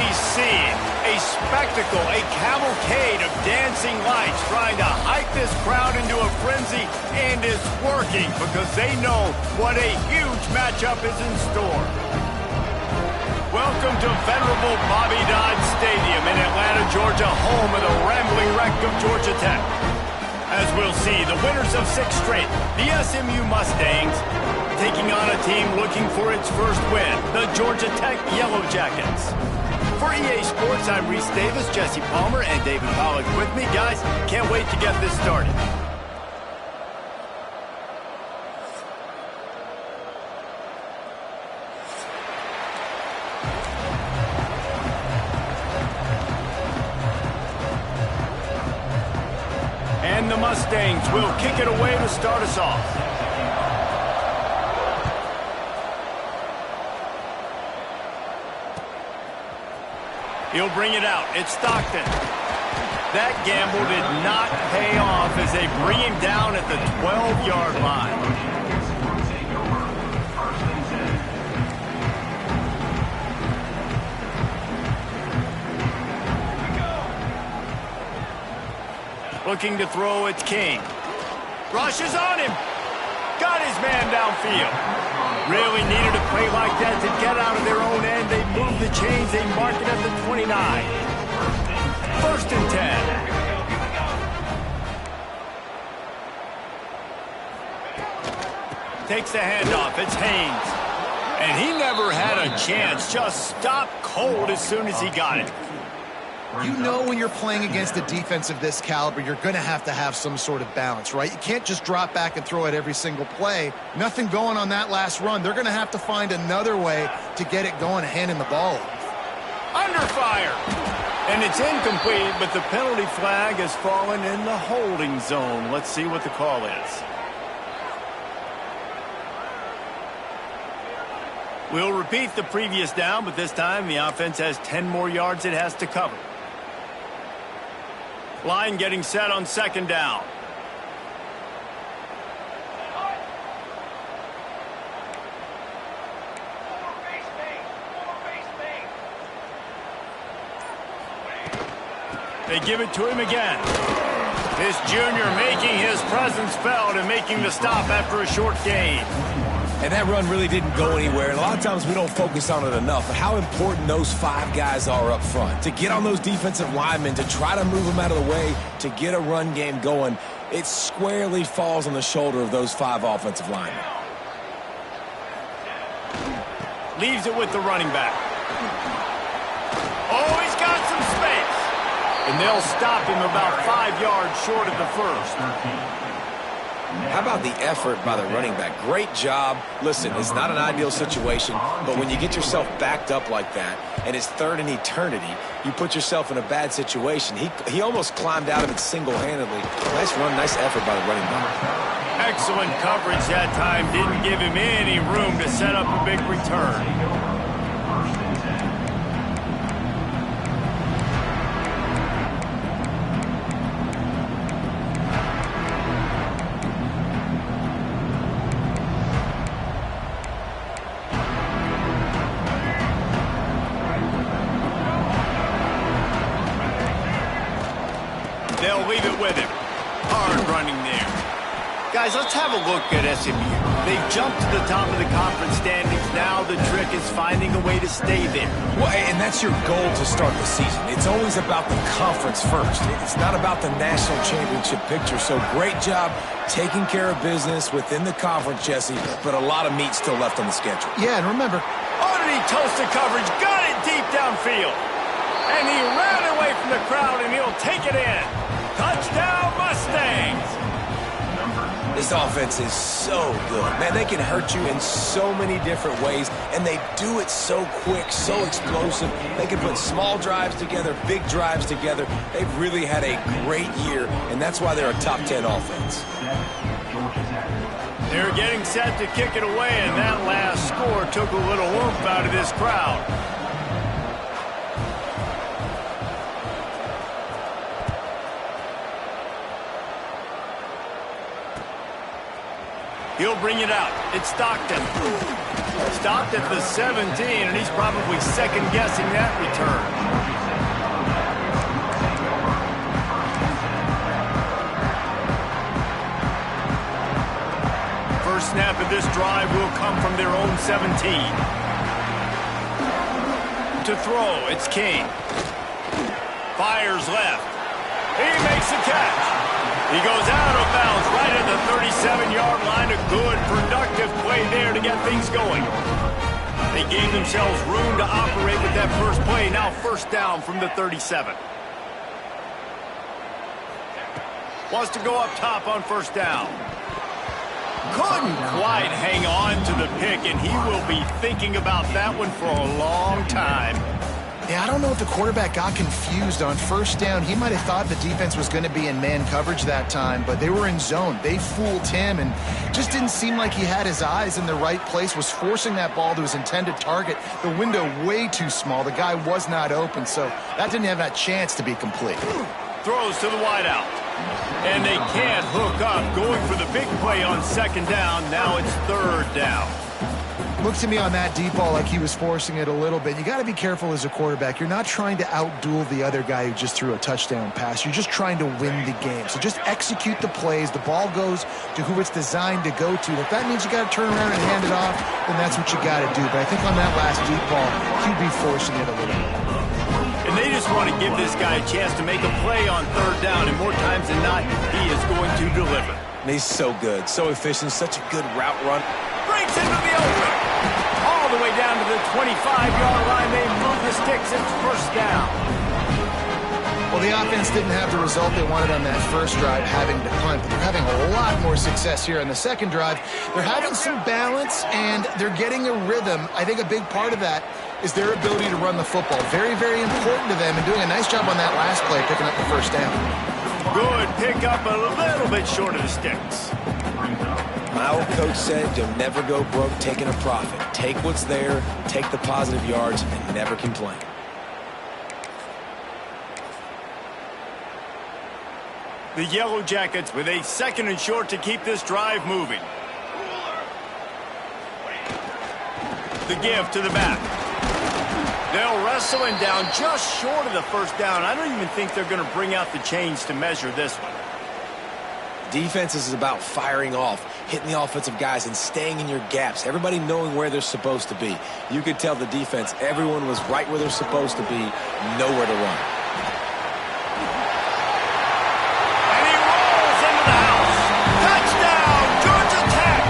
a scene, a spectacle, a cavalcade of dancing lights trying to hype this crowd into a frenzy, and it's working because they know what a huge matchup is in store. Welcome to venerable Bobby Dodd Stadium in Atlanta, Georgia, home of the rambling wreck of Georgia Tech. As we'll see, the winners of 6 straight, the SMU Mustangs, taking on a team looking for its first win, the Georgia Tech Yellow Jackets. For EA Sports, I'm Reese Davis, Jesse Palmer, and David Pollack with me. Guys, can't wait to get this started. And the Mustangs will kick it away to start us off. He'll bring it out. It's Stockton. That gamble did not pay off as they bring him down at the 12-yard line. Looking to throw, it's King. Rushes on him. Got his man downfield. Really needed a play like that to get out of their own end. They move the chains. They mark it at the 29. 1st and 10. Takes the handoff. It's Haynes. And he never had a chance. Just stopped cold as soon as he got it. You know when you're playing against a defense of this caliber, you're going to have some sort of balance, right? You can't just drop back and throw it every single play. Nothing going on that last run. They're going to have to find another way to get it going, handing the ball off. Under fire. And it's incomplete, but the penalty flag has fallen in the holding zone. Let's see what the call is. We'll repeat the previous down, but this time the offense has 10 more yards it has to cover. Line getting set on 2nd down. They give it to him again. This junior making his presence felt and making the stop after a short gain. And that run really didn't go anywhere. And a lot of times we don't focus on it enough, but how important those 5 guys are up front. To get on those defensive linemen, to try to move them out of the way, to get a run game going, it squarely falls on the shoulder of those 5 offensive linemen. Leaves it with the running back. Oh, he's got some space. And they'll stop him about 5 yards short of the first. How about the effort by the running back? Great job. Listen, it's not an ideal situation, but when you get yourself backed up like that, and it's 3rd and eternity, you put yourself in a bad situation. He almost climbed out of it single-handedly. Nice run, nice effort by the running back. Excellent coverage that time. Didn't give him any room to set up a big return. They'll leave it with him. Hard running there. Guys, let's have a look at SMU. They've jumped to the top of the conference standings. Now the trick is finding a way to stay there. Well, and that's your goal to start the season. It's always about the conference first. It's not about the national championship picture. So great job taking care of business within the conference, Jesse, but a lot of meat still left on the schedule. Yeah, and remember, Underneath toasted coverage, got it deep downfield. And he ran away from the crowd, and he'll take it in. Touchdown, Mustangs! This offense is so good. Man, they can hurt you in so many different ways, and they do it so quick, so explosive. They can put small drives together, big drives together. They've really had a great year, and that's why they're a top 10 offense. They're getting set to kick it away, and that last score took a little oomph out of this crowd. He'll bring it out. It's Stockton. Stopped at the 17, and he's probably second-guessing that return. First snap of this drive will come from their own 17. To throw, it's King. Fires left. He makes the catch. He goes out of bounds right at the 37-yard line. A good, productive play there to get things going. They gave themselves room to operate with that first play. Now first down from the 37. Wants to go up top on first down. Couldn't quite hang on to the pick, and he will be thinking about that one for a long time. Yeah, I don't know if the quarterback got confused on first down. He might have thought the defense was going to be in man coverage that time, but they were in zone. They fooled him and just didn't seem like he had his eyes in the right place, was forcing that ball to his intended target. The window way too small. The guy was not open, so that didn't have that chance to be complete. Throws to the wideout. And they can't hook up. Going for the big play on second down. Now it's third down. Looked to me on that deep ball like he was forcing it a little bit. You got to be careful as a quarterback. You're not trying to outduel the other guy who just threw a touchdown pass. You're just trying to win the game. So just execute the plays. The ball goes to who it's designed to go to. If that means you got to turn around and hand it off, then that's what you got to do. But I think on that last deep ball, he'd be forcing it a little bit. And they just want to give this guy a chance to make a play on third down, and more times than not, he is going to deliver. And he's so good, so efficient, such a good route run. Breaks into the open. All the way down to the 25-yard line. They move the sticks. It's first down. Well, the offense didn't have the result they wanted on that first drive, having to punt. They're having a lot more success here on the second drive. They're having some balance, and they're getting a rhythm. I think a big part of that is their ability to run the football. Very, very important to them, and doing a nice job on that last play, picking up the first down. Good pick up, a little bit short of the sticks. My old coach said you'll never go broke taking a profit. Take what's there, take the positive yards, and never complain. The Yellow Jackets with a second and short to keep this drive moving. The give to the back. They'll wrestle him down just short of the first down. I don't even think they're going to bring out the chains to measure this one. Defense is about firing off, hitting the offensive guys, and staying in your gaps. Everybody knowing where they're supposed to be. You could tell the defense, everyone was right where they're supposed to be, nowhere to run. And he rolls into the house. Touchdown, Georgia Tech.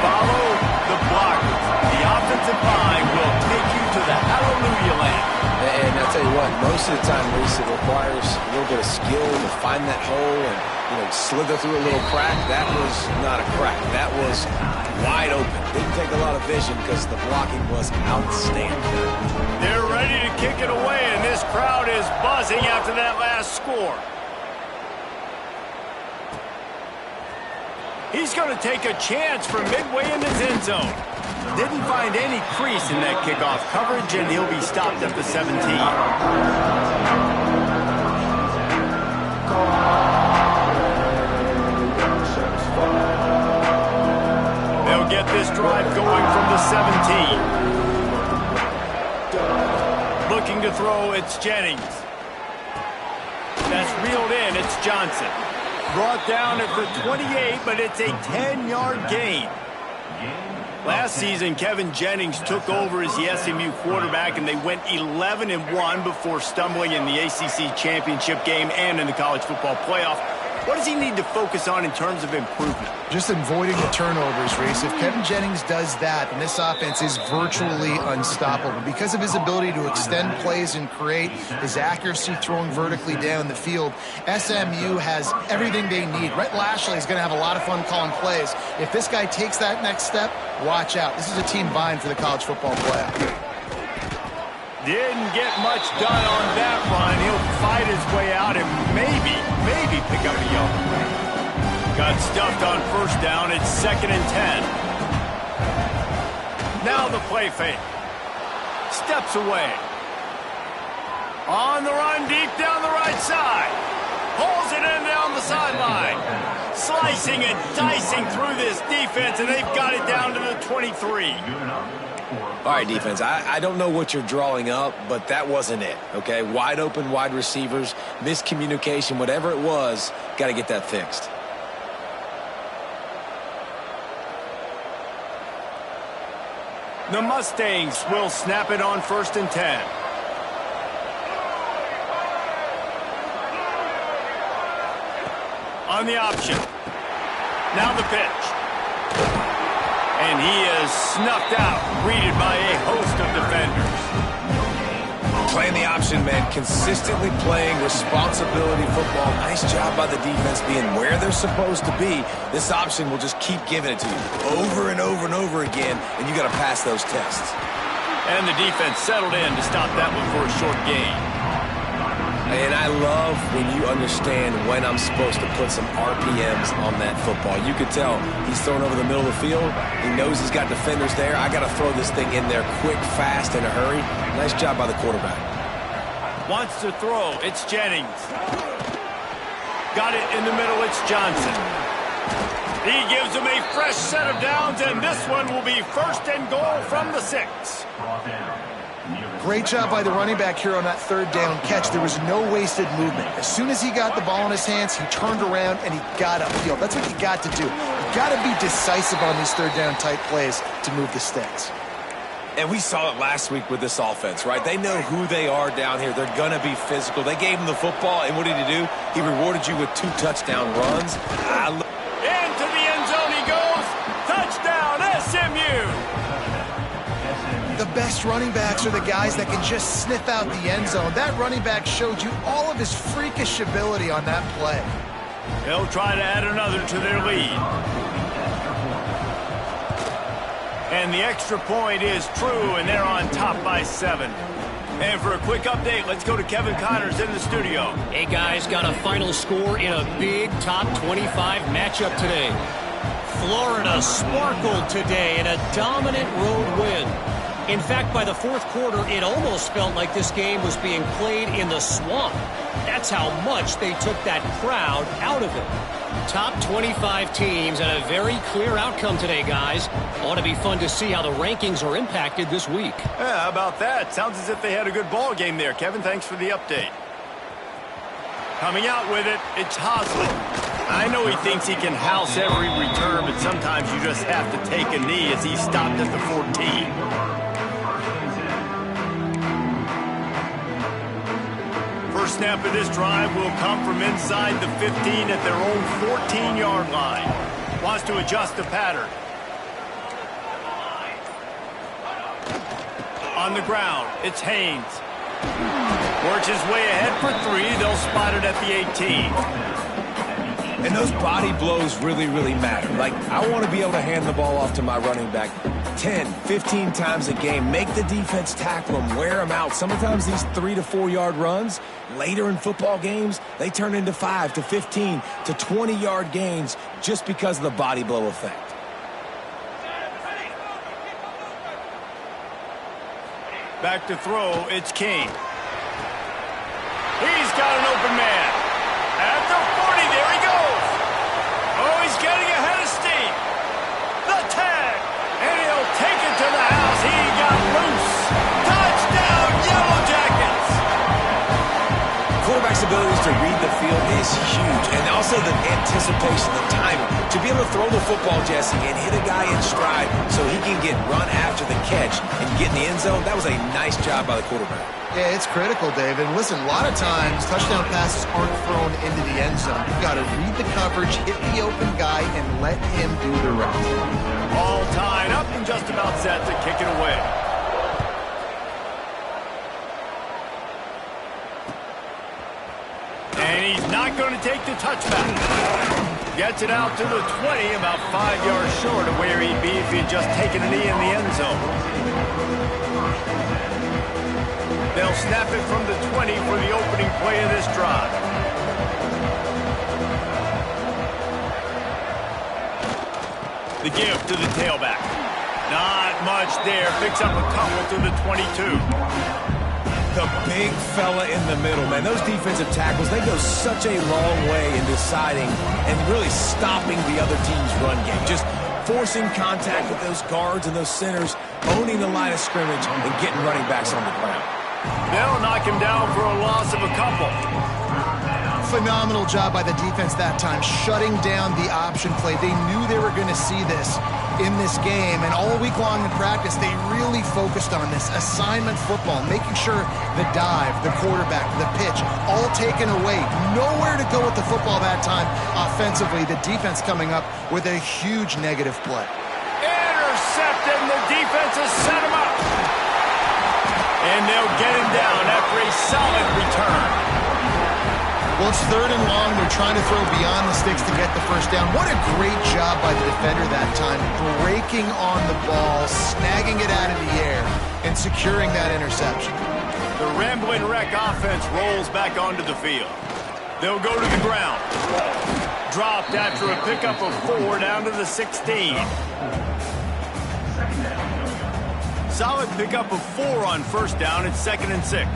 Follow the blockers. The offensive line will take you to the hallelujah land. And I'll tell you what, most of the time, Reese, it requires a little bit of skill to find that hole and, slither through a little crack. That was not a crack. That was wide open. Didn't take a lot of vision because the blocking was outstanding. They're ready to kick it away, and this crowd is buzzing after that last score. He's going to take a chance from midway in his end zone. Didn't find any crease in that kickoff coverage, and he'll be stopped at the 17. They'll get this drive going from the 17. Looking to throw, it's Jennings. That's reeled in, it's Johnson. Brought down at the 28, but it's a 10-yard gain. Last season, Kevin Jennings took over as the SMU quarterback, and they went 11-1 before stumbling in the ACC championship game and in the college football playoff. What does he need to focus on in terms of improvement? Just avoiding the turnovers, Reese. If Kevin Jennings does that, then this offense is virtually unstoppable. Because of his ability to extend plays and create, his accuracy throwing vertically down the field, SMU has everything they need. Rhett Lashley is going to have a lot of fun calling plays. If this guy takes that next step, watch out. This is a team vying for the college football playoff. Didn't get much done on that run. He'll fight his way out and maybe pick up a yard. Got stuffed on first down. It's 2nd and 10. Now the play fake. Steps away. On the run, deep down the right side. Pulls it in down the sideline. Slicing and dicing through this defense, and they've got it down to the 23. All right, defense, I don't know what you're drawing up, but that wasn't it, okay? Wide open wide receivers, miscommunication, whatever it was, got to get that fixed. The Mustangs will snap it on 1st and 10. On the option. Now the pitch. And he is snuffed out, greeted by a host of defenders. Playing the option, man. Consistently playing responsibility football. Nice job by the defense being where they're supposed to be. This option will just keep giving it to you over and over and over again, and you got to pass those tests. And the defense settled in to stop that one for a short gain. And I love when you understand when I'm supposed to put some RPMs on that football. You could tell he's throwing over the middle of the field. He knows he's got defenders there. I got to throw this thing in there quick, fast, in a hurry. Nice job by the quarterback. Wants to throw. It's Jennings. Got it in the middle. It's Johnson. He gives him a fresh set of downs, and this one will be 1st and goal from the 6. Great job by the running back here on that 3rd down catch. There was no wasted movement. As soon as he got the ball in his hands, he turned around and he got upfield. That's what you got to do. You got to be decisive on these 3rd down type plays to move the sticks. And we saw it last week with this offense, right? They know who they are down here. They're going to be physical. They gave him the football, and what did he do? He rewarded you with 2 touchdown runs. Into the end zone he goes. Touchdown, SMU. The best running backs are the guys that can just sniff out the end zone. That running back showed you all of his freakish ability on that play. They'll try to add another to their lead. And the extra point is true, and they're on top by 7. And for a quick update, let's go to Kevin Connors in the studio. Hey, guys, got a final score in a big top 25 matchup today. Florida sparkled today in a dominant road win. In fact, by the 4th quarter, it almost felt like this game was being played in the swamp. That's how much they took that crowd out of it. Top 25 teams and a very clear outcome today, guys. Ought to be fun to see how the rankings are impacted this week. Yeah, how about that? Sounds as if they had a good ball game there. Kevin, thanks for the update. Coming out with it, it's Hosley. I know he thinks he can house every return, but sometimes you just have to take a knee as he stopped at the 14. First snap of this drive will come from inside the 15 at their own 14-yard line. Wants to adjust the pattern. On the ground, it's Haynes. Works his way ahead for 3. They'll spot it at the 18. And those body blows really, really matter. Like, I want to be able to hand the ball off to my running back 10, 15 times a game. Make the defense tackle them, wear them out. Sometimes these 3 to 4 yard runs, later in football games, they turn into 5 to 15 to 20 yard gains just because of the body blow effect. Back to throw, it's King. He's got an open man. At the 40, there he goes. Oh, he's getting ahead of steam. The tag, and he'll take it to the house. He got loose. Touchdown, Yellow Jackets. Quarterback's abilities to read the field is huge, and also the anticipation, the timing. To be able to throw the football, Jesse, and hit a guy in stride so he can get run after the catch and get in the end zone, that was a nice job by the quarterback. Yeah, it's critical, Dave. And listen, a lot of times touchdown passes aren't thrown into the end zone. You've got to read the coverage, hit the open guy, and let him do the rest. All tied up and just about set to kick it away. And he's not going to take the touchback. Gets it out to the 20, about 5 yards short of where he'd be if he'd just taken a knee in the end zone. They'll snap it from the 20 for the opening play of this drive. The give to the tailback. Not much there. Picks up a couple to the 22. The big fella in the middle, man. Those defensive tackles, they go such a long way in deciding and really stopping the other team's run game. Just forcing contact with those guards and those centers, owning the line of scrimmage, and getting running backs on the ground. They'll knock him down for a loss of a couple. Phenomenal job by the defense that time, shutting down the option play. They knew they were going to see this in this game, and all week long in practice, they really focused on this assignment football, making sure the dive, the quarterback, the pitch, all taken away. Nowhere to go with the football that time offensively. The defense coming up with a huge negative play. Intercepted, and the defense has set him up. And they'll get him down after a solid return. Well, it's 3rd and long. They're trying to throw beyond the sticks to get the first down. What a great job by the defender that time, breaking on the ball, snagging it out of the air, and securing that interception. The Rambling Wreck offense rolls back onto the field. They'll go to the ground. Dropped after a pickup of 4 down to the 16. Solid pickup of 4 on first down. It's 2nd and 6.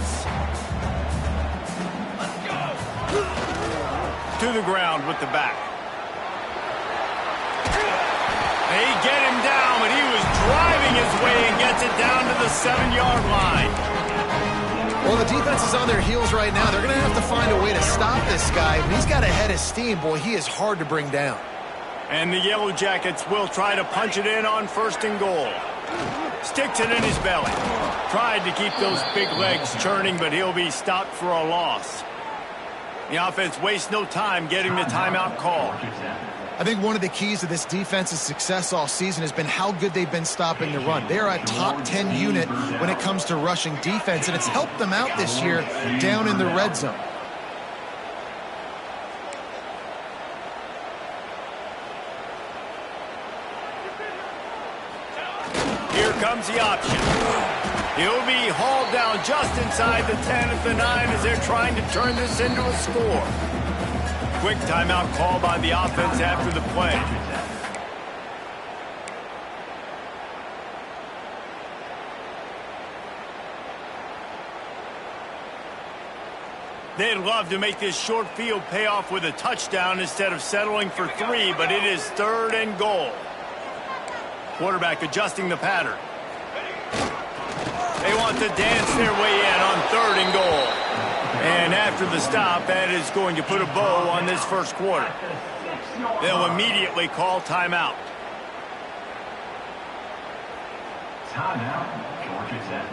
To the ground with the back. They get him down, but he was driving his way and gets it down to the 7-yard line. Well, the defense is on their heels right now. They're going to have to find a way to stop this guy. When he's got a head of steam, boy, he is hard to bring down. And the Yellow Jackets will try to punch it in on 1st and goal. Sticks it in his belly. Tried to keep those big legs churning, but he'll be stopped for a loss. The offense wastes no time getting the timeout call. I think one of the keys to this defense's success all season has been how good they've been stopping the run. They're a top 10 unit when it comes to rushing defense, and it's helped them out this year down in the red zone. Here comes the option. He'll be hauled down just inside the 10 at the 9 as they're trying to turn this into a score. Quick timeout call by the offense after the play. They'd love to make this short field pay off with a touchdown instead of settling for 3, but it is 3rd and goal. Quarterback adjusting the pattern. They want to dance their way in on 3rd and goal. And after the stop, that is going to put a bow on this first quarter. They'll immediately call timeout. Timeout, Georgia Tech.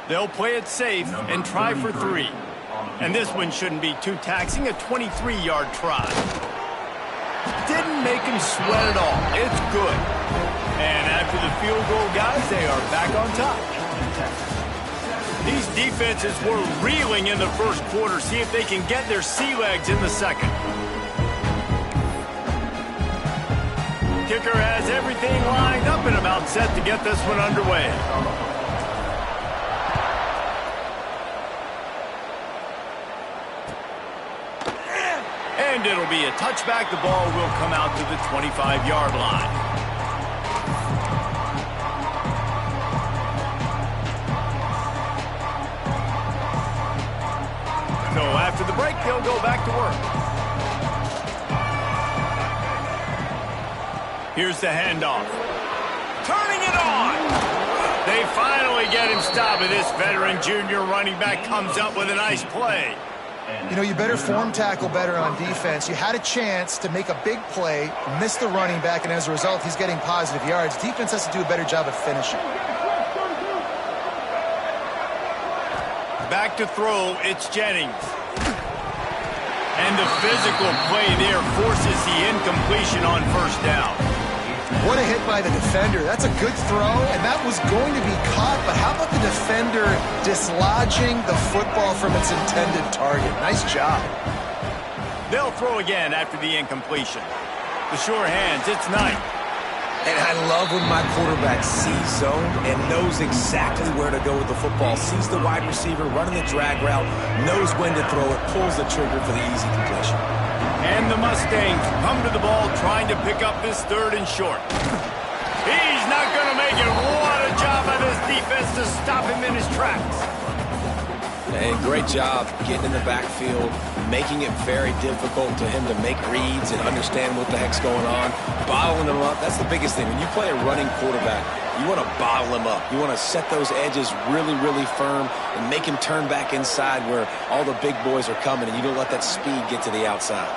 They'll play it safe and try for 3. And this one shouldn't be too taxing, a 23-yard try. Didn't make him sweat at all. It's good. And after the field goal, guys, they are back on top. These defenses were reeling in the first quarter. See if they can get their sea legs in the second. Kicker has everything lined up and about set to get this one underway. And it'll be a touchback. The ball will come out to the 25-yard line. So after the break, they'll go back to work. Here's the handoff. Turning it on. They finally get him stopped, and this veteran junior running back comes up with a nice play. You know, you better form tackle better on defense. You had a chance to make a big play, miss the running back, and as a result, he's getting positive yards. Defense has to do a better job of finishing. Back to throw, it's Jennings. And the physical play there forces the incompletion on first down. What a hit by the defender. That's a good throw, and that was going to be caught, but how about the defender dislodging the football from its intended target? Nice job. They'll throw again after the incompletion. The sure hands, it's Knight. And I love when my quarterback sees zone and knows exactly where to go with the football. Sees the wide receiver running the drag route, knows when to throw it, pulls the trigger for the easy completion. And the Mustangs come to the ball trying to pick up this 3rd and short. He's not going to make it. What a job by this defense to stop him in his tracks. And great job getting in the backfield, making it very difficult to him to make reads and understand what the heck's going on, bottling him up. That's the biggest thing. When you play a running quarterback, you want to bottle him up. You want to set those edges really, really firm and make him turn back inside where all the big boys are coming, and you don't let that speed get to the outside.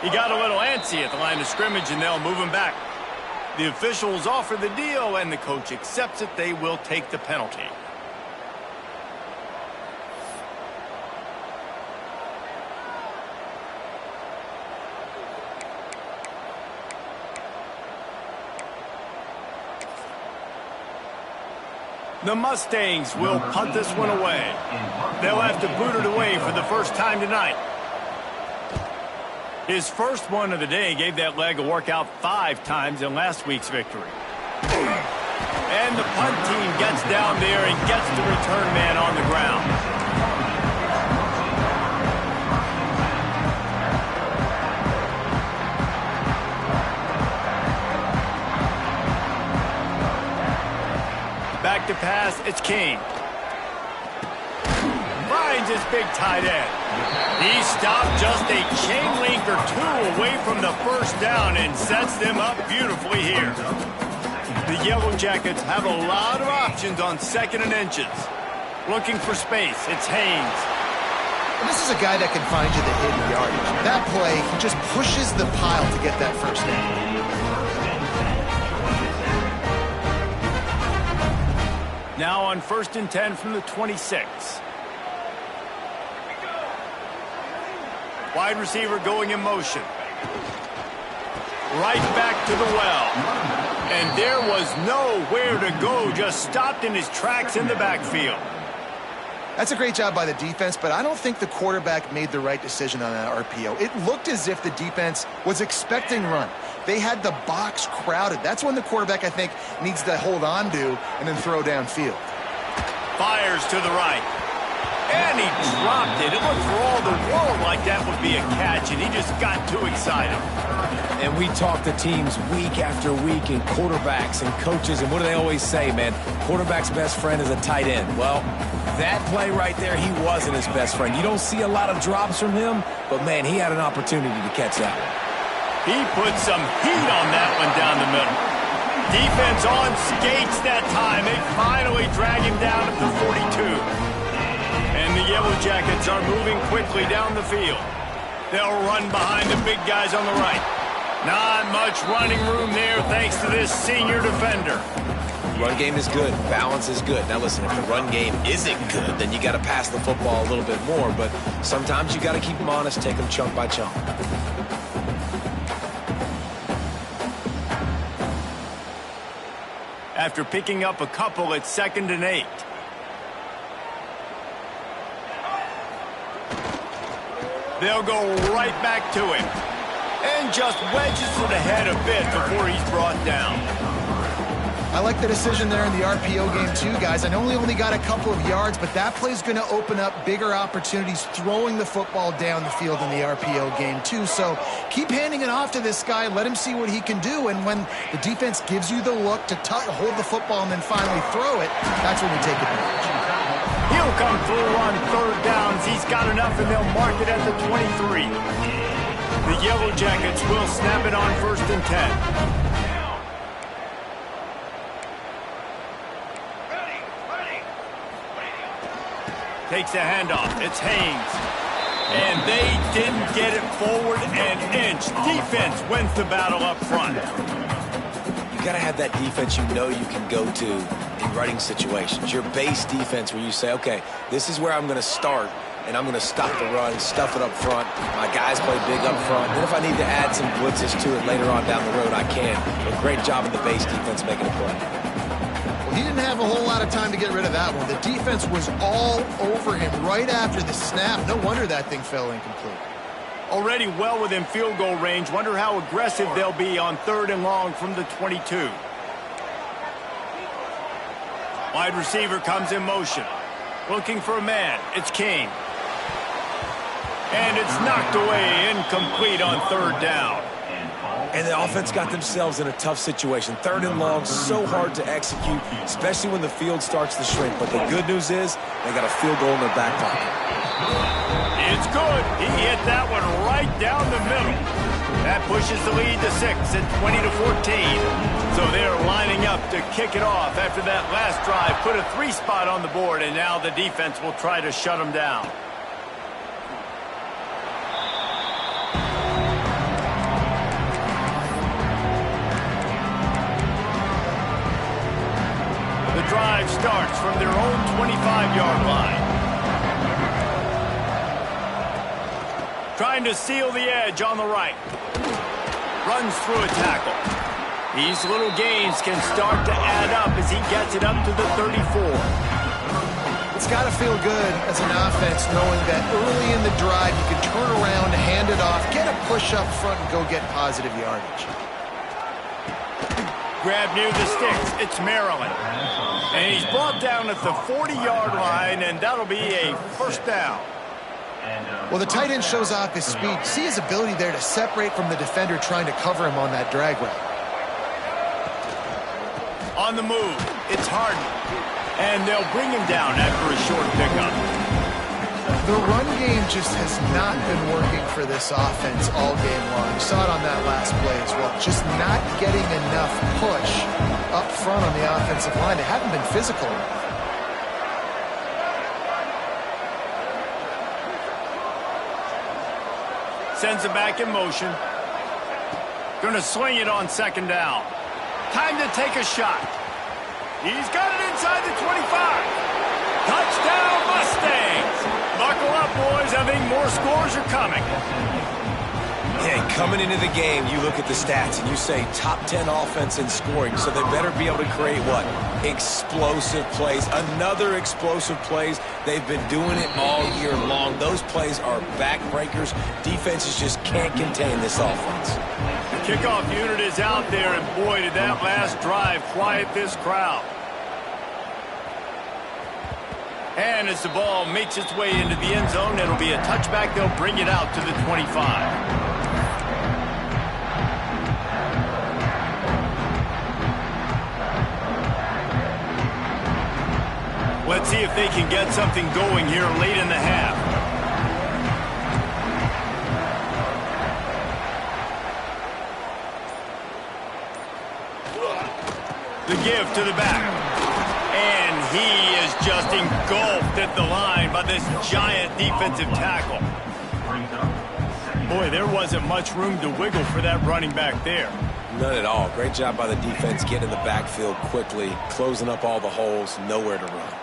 He got a little antsy at the line of scrimmage, and they'll move him back. The officials offer the deal, and the coach accepts it. They will take the penalty. The Mustangs will punt this one away. They'll have to boot it away for the first time tonight. His first one of the day gave that leg a workout 5 times in last week's victory. And the punt team gets down there and gets the return man on the ground. Back to pass, it's King. Finds his big tight end. He stopped just a chain link or 2 away from the first down and sets them up beautifully here. The Yellow Jackets have a lot of options on 2nd and inches. Looking for space, it's Haynes. And this is a guy that can find you the hidden yardage. That play, he just pushes the pile to get that first down. Now on 1st and 10 from the 26. Wide receiver going in motion. Right back to the well. And there was nowhere to go, just stopped in his tracks in the backfield. That's a great job by the defense, but I don't think the quarterback made the right decision on that RPO. It looked as if the defense was expecting run. They had the box crowded. That's when the quarterback, I think, needs to hold on to and then throw downfield. Fires to the right. And he dropped it. It looked for all the world like that would be a catch, and he just got too excited. And we talk to teams week after week, and quarterbacks and coaches, and what do they always say, man? Quarterback's best friend is a tight end. Well, that play right there, he wasn't his best friend. You don't see a lot of drops from him, but, man, he had an opportunity to catch that one. He put some heat on that one down the middle. Defense on skates that time. They finally drag him down at the 42. And the Yellow Jackets are moving quickly down the field. They'll run behind the big guys on the right. Not much running room there thanks to this senior defender. Run game is good. Balance is good. Now listen, if the run game isn't good, then you got to pass the football a little bit more. But sometimes you got to keep them honest, take them chunk by chunk. After picking up a couple at 2nd and 8. They'll go right back to him. And just wedges it ahead a bit before he's brought down. I like the decision there in the RPO game too, guys. I know he only got a couple of yards, but that play's going to open up bigger opportunities throwing the football down the field in the RPO game too. So keep handing it off to this guy. Let him see what he can do. And when the defense gives you the look to hold the football and then finally throw it, that's when you take advantage. He'll come through on 3rd downs. He's got enough, and they'll mark it at the 23. The Yellow Jackets will snap it on 1st and 10. Takes a handoff. It's Haynes. And they didn't get it forward an inch. Defense wins the battle up front. You got to have that defense you know you can go to in running situations. Your base defense where you say, okay, this is where I'm going to start, and I'm going to stop the run, stuff it up front. My guys play big up front. Then if I need to add some blitzes to it later on down the road, I can. But great job of the base defense making a play. He didn't have a whole lot of time to get rid of that one. The defense was all over him right after the snap. No wonder that thing fell incomplete. Already well within field goal range. Wonder how aggressive they'll be on 3rd and long from the 22. Wide receiver comes in motion. Looking for a man. It's King. And it's knocked away, incomplete on 3rd down. And the offense got themselves in a tough situation. 3rd and long, so hard to execute, especially when the field starts to shrink. But the good news is they got a field goal in their back pocket. It's good. He hit that one right down the middle. That pushes the lead to 6 at 20-14. So they're lining up to kick it off after that last drive. Put a 3 spot on the board, and now the defense will try to shut them down. The drive starts from their own 25-yard line. Trying to seal the edge on the right. Runs through a tackle. These little gains can start to add up as he gets it up to the 34. It's got to feel good as an offense knowing that early in the drive you can turn around, hand it off, get a push up front, and go get positive yardage. Grab near the sticks. It's Maryland. And he's brought down at the 40-yard line, and that'll be a 1st down. Well, the tight end shows off his speed. See his ability there to separate from the defender trying to cover him on that drag route. On the move, it's Harden. And they'll bring him down after a short pickup. The run game just has not been working for this offense all game long. You saw it on that last play as well. Just not getting enough push up front on the offensive line. They haven't been physical enough. Sends it back in motion. Gonna swing it on 2nd down. Time to take a shot. He's got it inside the 25. Touchdown Mustangs. Buckle up, boys. I think more scores are coming. Yeah, coming into the game, you look at the stats and you say top 10 offense in scoring, so they better be able to create what? Explosive plays. Another explosive plays. They've been doing it all year long. Those plays are backbreakers. Defenses just can't contain this offense. The kickoff unit is out there, and boy, did that last drive quiet this crowd. And as the ball makes its way into the end zone, it'll be a touchback. They'll bring it out to the 25. Let's see if they can get something going here late in the half. The give to the back. And he is just engulfed at the line by this giant defensive tackle. Boy, there wasn't much room to wiggle for that running back there. None at all. Great job by the defense getting in the backfield quickly, closing up all the holes, nowhere to run.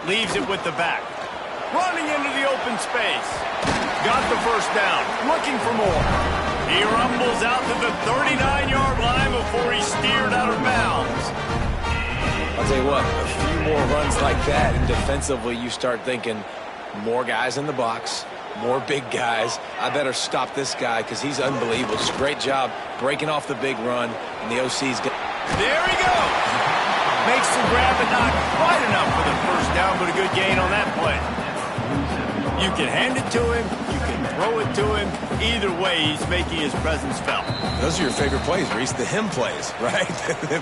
Leaves it with the back. Running into the open space. Got the 1st down. Looking for more. He rumbles out to the 39-yard line before he's steered out of bounds. I'll tell you what, a few more runs like that, and defensively you start thinking more guys in the box, more big guys. I better stop this guy because he's unbelievable. Just a great job breaking off the big run, and the OC's got... There he goes. Makes the grab, but not quite enough for the 1st down, but a good gain on that play. You can hand it to him, you can throw it to him. Either way, he's making his presence felt. Those are your favorite plays, Reese, the him plays, right?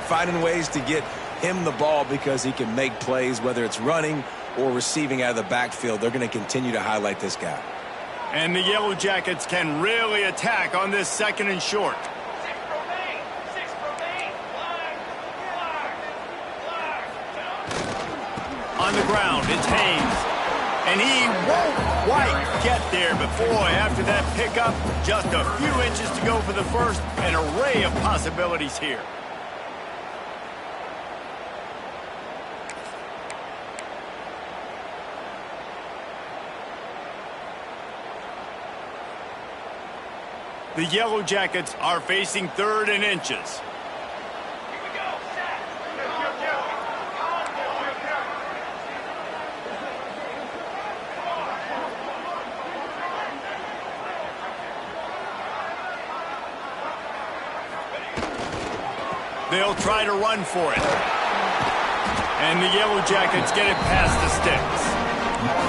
Finding ways to get him the ball because he can make plays, whether it's running or receiving out of the backfield. They're going to continue to highlight this guy. And the Yellow Jackets can really attack on this 2nd and short. On the ground, it's Haynes. And he won't quite get there, but boy, after that pickup, just a few inches to go for the 1st. An array of possibilities here. The Yellow Jackets are facing 3rd and inches. They'll try to run for it. And the Yellow Jackets get it past the sticks.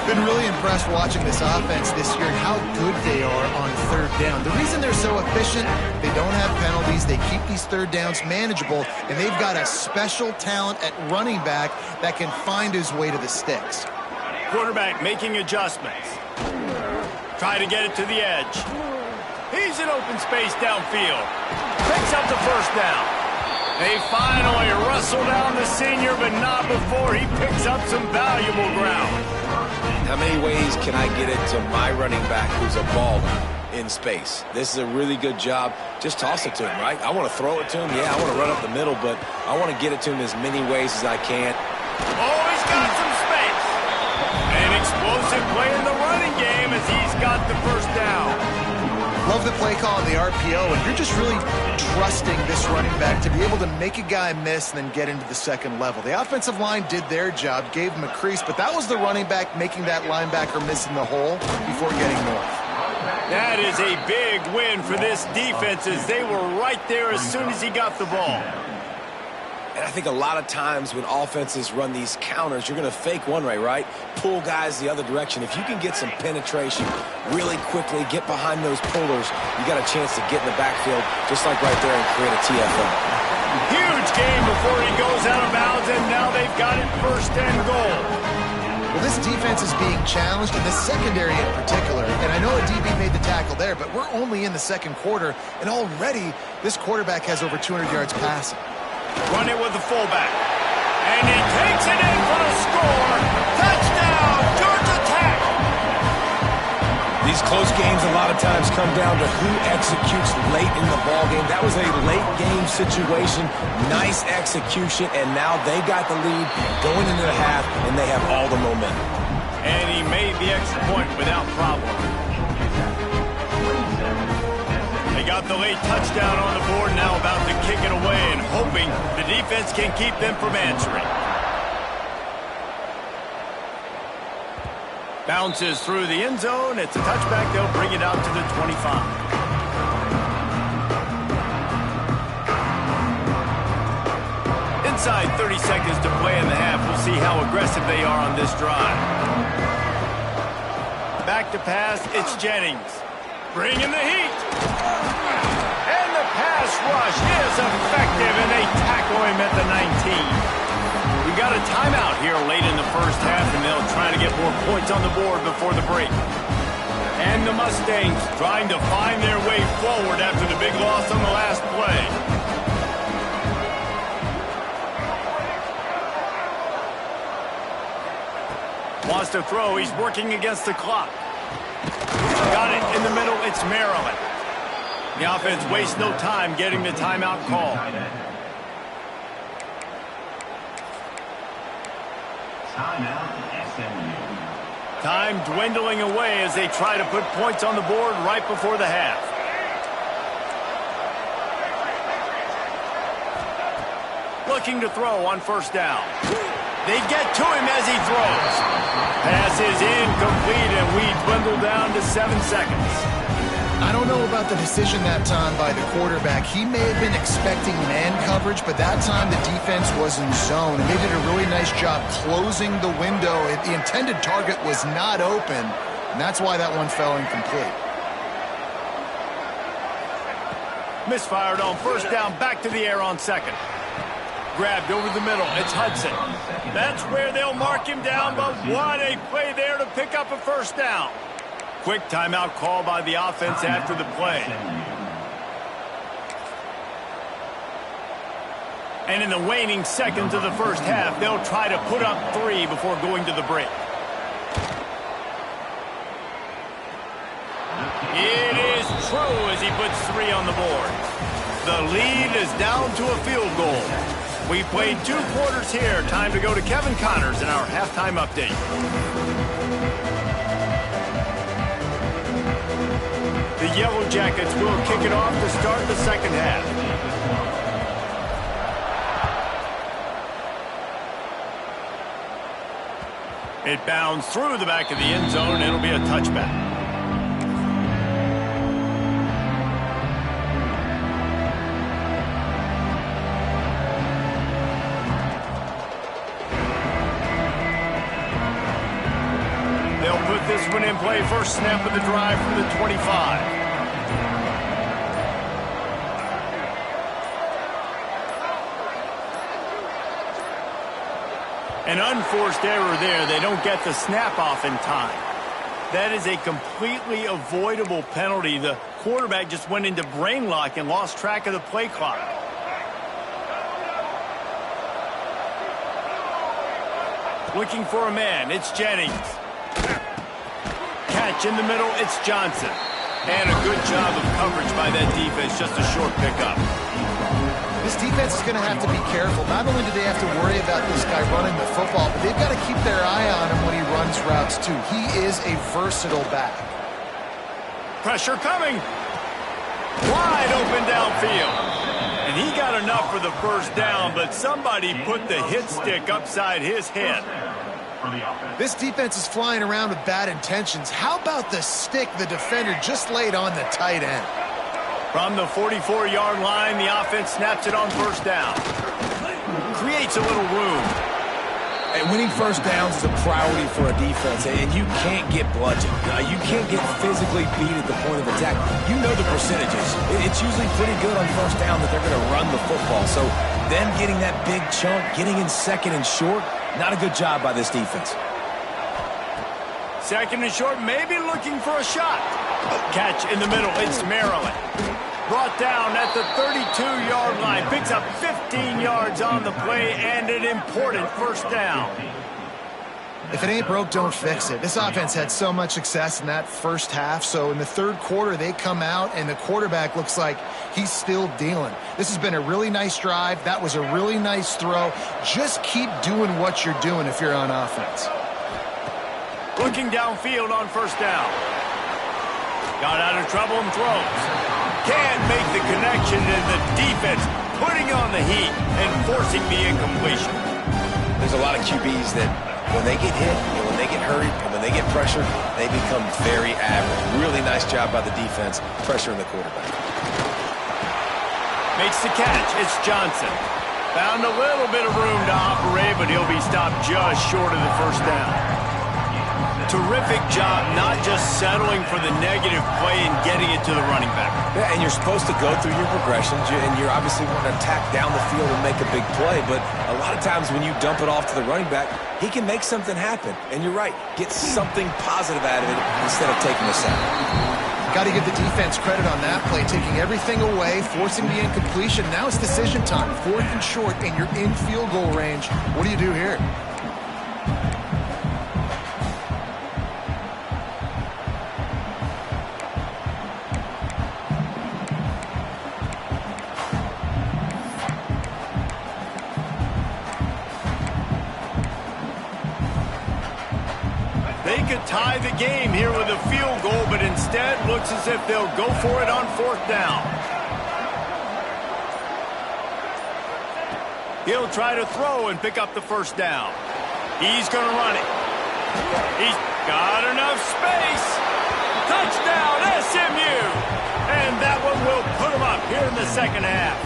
Been really impressed watching this offense this year and how good they are on third down. The reason they're so efficient, they don't have penalties, they keep these third downs manageable, and they've got a special talent at running back that can find his way to the sticks. Quarterback making adjustments. Try to get it to the edge. He's in open space downfield. Picks up the first down. They finally wrestle down the senior, but not before he picks up some valuable ground. How many ways can I get it to my running back who's a baller in space? This is a really good job. Just toss it to him, right? I want to throw it to him. Yeah, I want to run up the middle, but I want to get it to him as many ways as I can. Oh, he's got some space. An explosive play in the running game as he's got the first down. Love the play call on the RPO, and you're just really trusting this running back to be able to make a guy miss and then get into the second level. The offensive line did their job, gave him a crease, but that was the running back making that linebacker miss in the hole before getting north. That is a big win for this defense as they were right there as soon as he got the ball. And I think a lot of times when offenses run these counters, you're going to fake one way, right? Pull guys the other direction. If you can get some penetration really quickly, get behind those pullers, you got a chance to get in the backfield just like right there and create a TFL. Huge game before he goes out of bounds, and now they've got it first and goal. Well, this defense is being challenged, and this secondary in particular. And I know a DB made the tackle there, but we're only in the second quarter, and already this quarterback has over 200 yards passing. Run it with the fullback. And he takes it in for the score. Touchdown, Georgia Tech! These close games a lot of times come down to who executes late in the ballgame. That was a late game situation. Nice execution, and now they got the lead going into the half, and they have all the momentum. And he made the extra point without problem. They got the late touchdown on the board, now about to kick it away and hoping the defense can keep them from answering. Bounces through the end zone. It's a touchback. They'll bring it out to the 25. Inside 30 seconds to play in the half. We'll see how aggressive they are on this drive. Back to pass. It's Jennings. Bringing the heat. And the pass rush is effective, and they tackle him at the 19. We got a timeout here late in the first half, and they'll try to get more points on the board before the break. And the Mustangs trying to find their way forward after the big loss on the last play. Wants to throw. He's working against the clock. Got it in the middle. It's Maryland. The offense wastes no time getting the timeout call. Time dwindling away as they try to put points on the board right before the half. Looking to throw on first down. They get to him as he throws. Pass is incomplete, and we dwindle down to 7 seconds. I don't know about the decision that time by the quarterback. He may have been expecting man coverage, but that time the defense was in zone, and they did a really nice job closing the window. The intended target was not open, and that's why that one fell incomplete. Misfired on first down, back to the air on second. Grabbed over the middle. It's Hudson. That's where they'll mark him down, but what a play there to pick up a first down. Quick timeout call by the offense after the play. And in the waning seconds of the first half, they'll try to put up 3 before going to the break. It is true as he puts 3 on the board. The lead is down to a field goal. We played 2 quarters here. Time to go to Kevin Connors in our halftime update. The Yellow Jackets will kick it off to start the second half. It bounds through the back of the end zone. It'll be a touchback. this one in play. First snap of the drive from the 25. An unforced error there. They don't get the snap off in time. That is a completely avoidable penalty. The quarterback just went into brain lock and lost track of the play clock. Looking for a man. It's Jennings. Catch in the middle. It's Johnson. And a good job of coverage by that defense. Just a short pickup. This defense is going to have to be careful. Not only do they have to worry about this guy running the football, but they've got to keep their eye on him when he runs routes too. He is a versatile back. Pressure coming. Wide open downfield. And he got enough for the first down, but somebody put the hit stick upside his head. This defense is flying around with bad intentions. How about the stick the defender just laid on the tight end? From the 44-yard line, the offense snaps it on first down. Creates a little room. And winning first downs is a priority for a defense, and you can't get bludgeoned. You can't get physically beat at the point of attack. You know the percentages. It's usually pretty good on first down that they're going to run the football. So them getting that big chunk, getting in second and short, not a good job by this defense. Second and short, maybe looking for a shot. Catch in the middle, it's Maryland. Brought down at the 32-yard line. Picks up 15 yards on the play and an important first down. If it ain't broke, don't fix it. This offense had so much success in that first half, so in the third quarter they come out and the quarterback looks like he's still dealing. This has been a really nice drive. That was a really nice throw. Just keep doing what you're doing if you're on offense. Looking downfield on first down. Got out of trouble and throws. Can't make the connection, and the defense putting on the heat and forcing the incompletion. There's a lot of QBs that when they get hit and when they get hurried and when they get pressured, they become very average. Really nice job by the defense pressuring the quarterback. Makes the catch. It's Johnson. Found a little bit of room to operate, but he'll be stopped just short of the first down. Terrific job not just settling for the negative play and getting it to the running back. Yeah, and you're supposed to go through your progressions, and you're obviously wanting to attack down the field and make a big play, but a lot of times when you dump it off to the running back, he can make something happen. And you're right, get something positive out of it instead of taking a sack. Got to give the defense credit on that play, taking everything away, forcing the incompletion. Now it's decision time. Fourth and short, and you're in field goal range. What do you do here? They could tie the game here with a field goal, but instead looks as if they'll go for it on fourth down. He'll try to throw and pick up the first down. He's going to run it. He's got enough space. Touchdown, SMU! And that one will put him up here in the second half.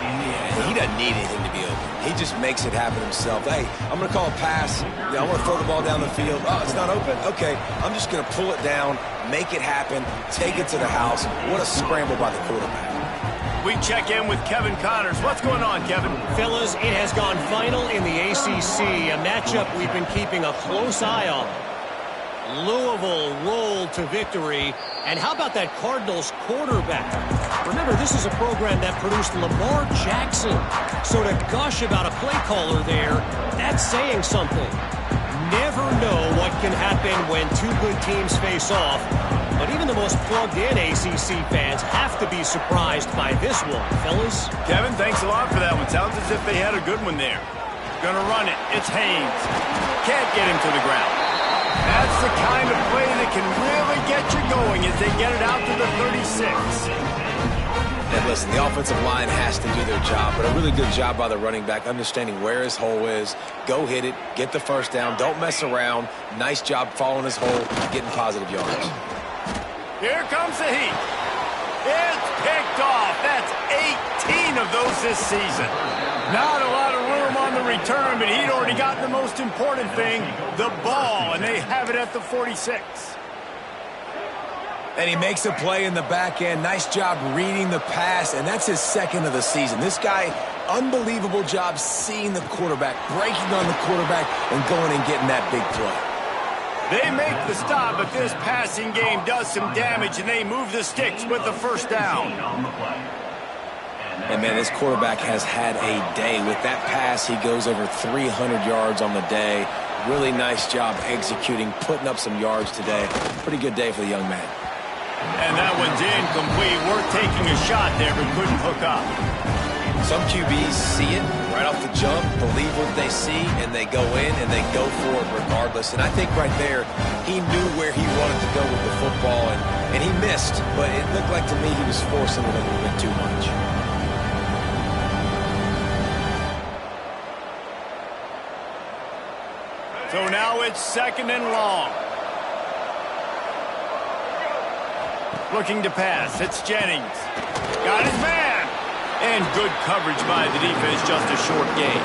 Yeah, he doesn't need anything to be open. He just makes it happen himself. Hey, I'm going to call a pass. Yeah, I want to throw the ball down the field. Oh, it's not open. Okay, I'm just going to pull it down, make it happen, take it to the house. What a scramble by the quarterback. We check in with Kevin Connors. What's going on, Kevin? Fellas, it has gone final in the ACC, a matchup we've been keeping a close eye on. Louisville rolled to victory. And how about that Cardinals quarterback? Remember, this is a program that produced Lamar Jackson. So to gush about a play caller there, that's saying something. Never know what can happen when two good teams face off. But even the most plugged-in ACC fans have to be surprised by this one, fellas. Kevin, thanks a lot for that one. Sounds as if they had a good one there. Gonna run it. It's Haynes. Can't get him to the ground. That's the kind of play that can really get you going as they get it out to the 36. And listen, the offensive line has to do their job, but a really good job by the running back, understanding where his hole is. Go hit it, get the first down, don't mess around. Nice job following his hole, getting positive yards. Here comes the heat. It's picked off. That's 18 of those this season. Not a lot of room on on the return, but he'd already gotten the most important thing, the ball, and they have it at the 46. And he makes a play in the back end. Nice job reading the pass, and that's his second of the season. This guy, unbelievable job seeing the quarterback, breaking on the quarterback, and going and getting that big play. They make the stop, but this passing game does some damage, and they move the sticks with the first down. And, man, this quarterback has had a day. With that pass, he goes over 300 yards on the day. Really nice job executing, putting up some yards today. Pretty good day for the young man. And that one's incomplete. Worth taking a shot there, but couldn't hook up. Some QBs see it right off the jump, believe what they see, and they go in and they go for it regardless. And I think right there, he knew where he wanted to go with the football, and he missed. But it looked like to me he was forcing it a little bit too much. So now it's 2nd and long. Looking to pass. It's Jennings. Got his man. And good coverage by the defense, just a short gain.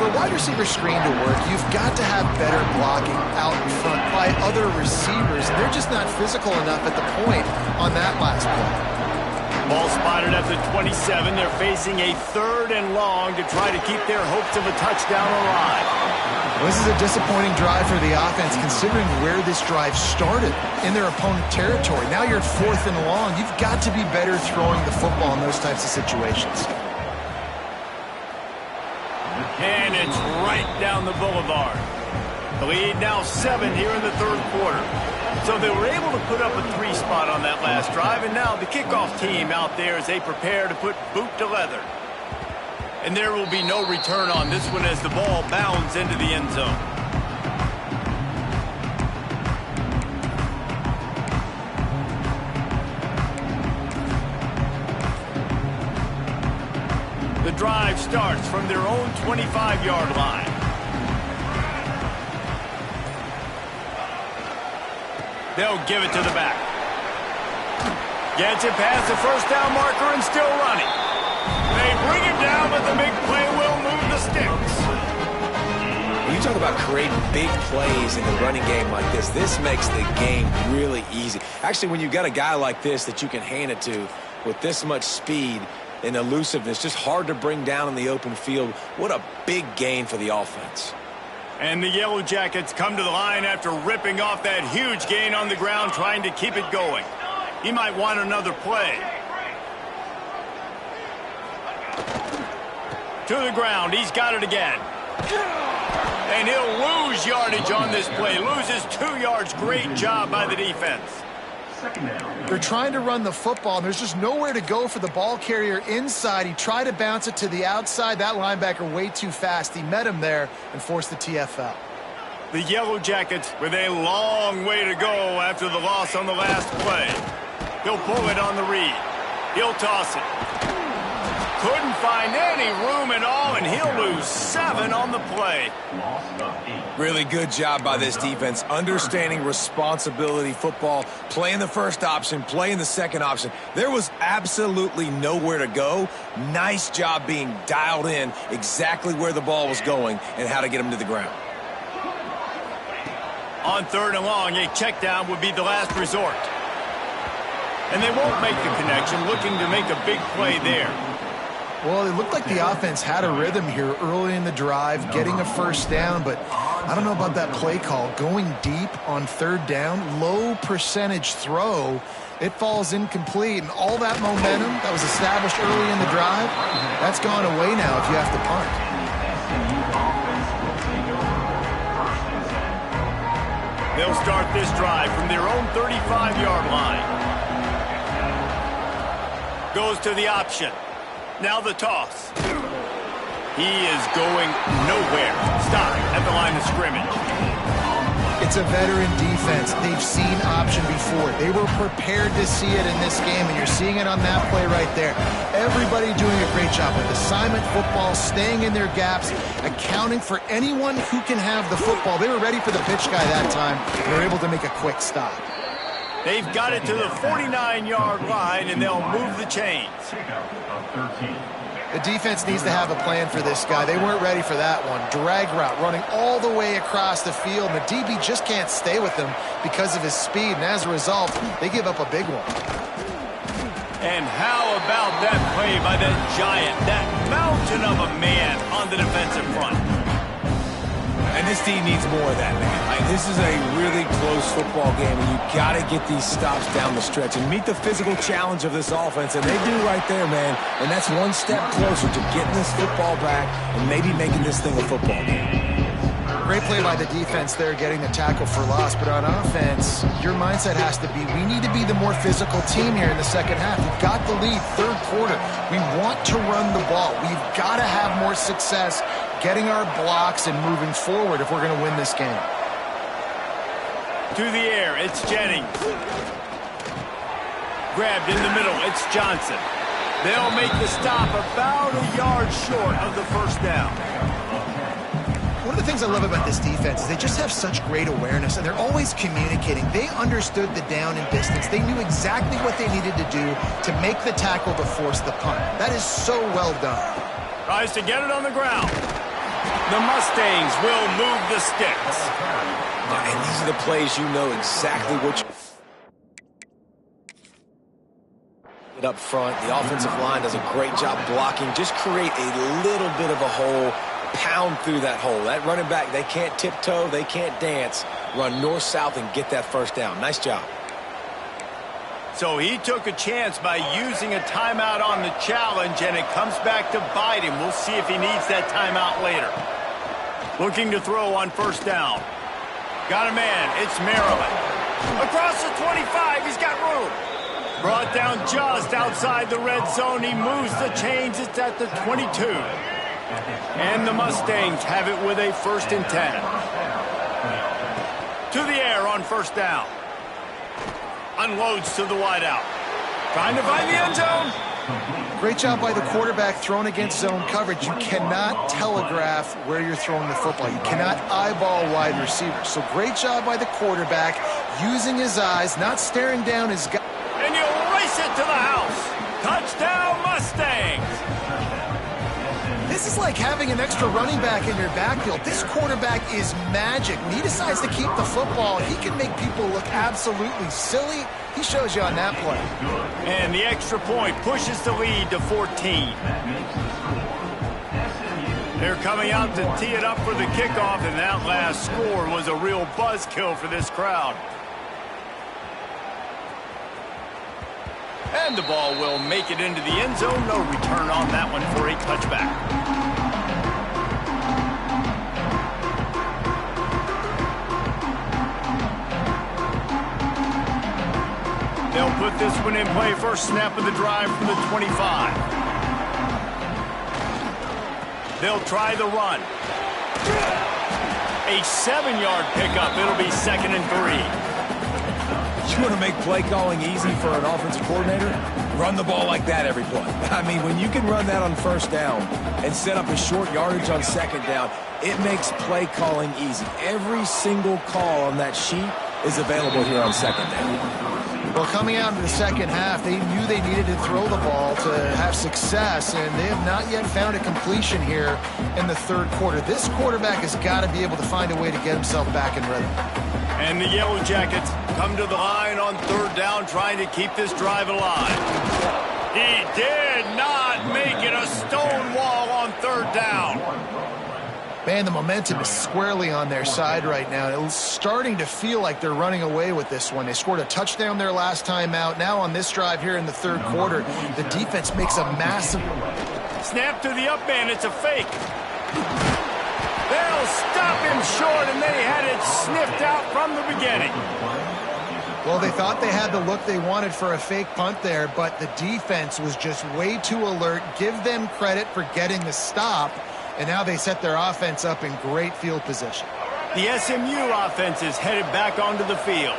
For a wide receiver screen to work, you've got to have better blocking out in front by other receivers. They're just not physical enough at the point on that last play. Ball spotted at the 27. They're facing a 3rd and long to try to keep their hopes of a touchdown alive. This is a disappointing drive for the offense, considering where this drive started in their opponent territory. Now you're at 4th and long. You've got to be better throwing the football in those types of situations. And it's right down the boulevard. The lead now 7 here in the 3rd quarter. So they were able to put up a 3 spot on that last drive, and now the kickoff team out there as they prepare to put boot to leather. And there will be no return on this one as the ball bounds into the end zone. The drive starts from their own 25-yard line. They'll give it to the back. Gets it past the first down marker and still running. They bring him down, but the big play will move the sticks. When you talk about creating big plays in the running game like this makes the game really easy. Actually, when you've got a guy like this that you can hand it to with this much speed and elusiveness, just hard to bring down in the open field, what a big gain for the offense. And the Yellow Jackets come to the line after ripping off that huge gain on the ground, trying to keep it going. He might want another play. To the ground. He's got it again. And he'll lose yardage on this play. Loses 2 yards. Great job by the defense. They're trying to run the football, and there's just nowhere to go for the ball carrier inside. He tried to bounce it to the outside. That linebacker way too fast. He met him there and forced the TFL. The Yellow Jackets with a long way to go after the loss on the last play. He'll pull it on the read. He'll toss it. Couldn't find any room at all, and he'll lose 7 on the play. Really good job by this defense, understanding responsibility football, playing the first option, playing the second option. There was absolutely nowhere to go. Nice job being dialed in exactly where the ball was going and how to get him to the ground. On 3rd and long, a check down would be the last resort. And they won't make the connection, looking to make a big play there. Well, it looked like the offense had a rhythm here early in the drive, getting a first down, but I don't know about that play call. Going deep on 3rd down, low percentage throw, it falls incomplete, and all that momentum that was established early in the drive, that's gone away now if you have to punt. They'll start this drive from their own 35-yard line. Goes to the option. Now the toss. He is going nowhere. Stop at the line of scrimmage. It's a veteran defense. They've seen option before. They were prepared to see it in this game, and you're seeing it on that play right there. Everybody doing a great job with assignment football, staying in their gaps, accounting for anyone who can have the football. They were ready for the pitch guy that time. They were able to make a quick stop. They've got it to the 49-yard line, and they'll move the chains. The defense needs to have a plan for this guy. They weren't ready for that one. Drag route running all the way across the field, and the DB just can't stay with him because of his speed, and as a result, they give up a big one. And how about that play by that giant, that mountain of a man on the defensive front? And this team needs more of that, man. Like, this is a really close football game, and you got to get these stops down the stretch and meet the physical challenge of this offense, and they do right there, man. And that's one step closer to getting this football back and maybe making this thing a football game. Great play by the defense there, getting the tackle for loss. But on offense, your mindset has to be, we need to be the more physical team here in the second half. We've got the lead, third quarter. We want to run the ball. We've got to have more success getting our blocks and moving forward if we're going to win this game. To the air, it's Jennings. Grabbed in the middle, it's Johnson. They'll make the stop about a yard short of the first down. One of the things I love about this defense is they just have such great awareness, and they're always communicating. They understood the down and distance. They knew exactly what they needed to do to make the tackle to force the punt. That is so well done. Tries to get it on the ground. The Mustangs will move the sticks. And these are the plays you know exactly what you... Up front, the offensive line does a great job blocking. Just create a little bit of a hole. Pound through that hole. That running back, they can't tiptoe, they can't dance. Run north-south and get that first down. Nice job. So he took a chance by using a timeout on the challenge, and it comes back to bite him. We'll see if he needs that timeout later. Looking to throw on first down. Got a man. It's Maryland. Across the 25, he's got room. Brought down just outside the red zone. He moves the chains. It's at the 22. And the Mustangs have it with a 1st and 10. To the air on first down. Unloads to the wideout. Trying to find the end zone. Great job by the quarterback thrown against zone coverage. You cannot telegraph where you're throwing the football. You cannot eyeball wide receivers. So great job by the quarterback using his eyes, not staring down his guy. And you race it to the house. Touchdown Mustangs. This is like having an extra running back in your backfield. This quarterback is magic. When he decides to keep the football, he can make people look absolutely silly. He shows you on that play. And the extra point pushes the lead to 14. They're coming out to tee it up for the kickoff, and that last score was a real buzzkill for this crowd. And the ball will make it into the end zone. No return on that one for a touchback. They'll put this one in play. First snap of the drive from the 25. They'll try the run. A 7-yard pickup. It'll be 2nd and 3. You want to make play calling easy for an offensive coordinator? Run the ball like that every play. I mean, when you can run that on first down and set up a short yardage on second down, it makes play calling easy. Every single call on that sheet is available here on second down. Well, coming out in the second half, they knew they needed to throw the ball to have success, and they have not yet found a completion here in the third quarter. This quarterback has got to be able to find a way to get himself back in rhythm. And the Yellow Jackets come to the line on third down, trying to keep this drive alive. He did not make it a stone wall on third down. Man, the momentum is squarely on their side right now. It's starting to feel like they're running away with this one. They scored a touchdown their last time out. Now on this drive here in the third quarter, the defense makes a massive... Snap to the up man. It's a fake. They'll stop him short, and they had it sniffed out from the beginning. Well, they thought they had the look they wanted for a fake punt there, but the defense was just way too alert. Give them credit for getting the stop. And now they set their offense up in great field position. The SMU offense is headed back onto the field.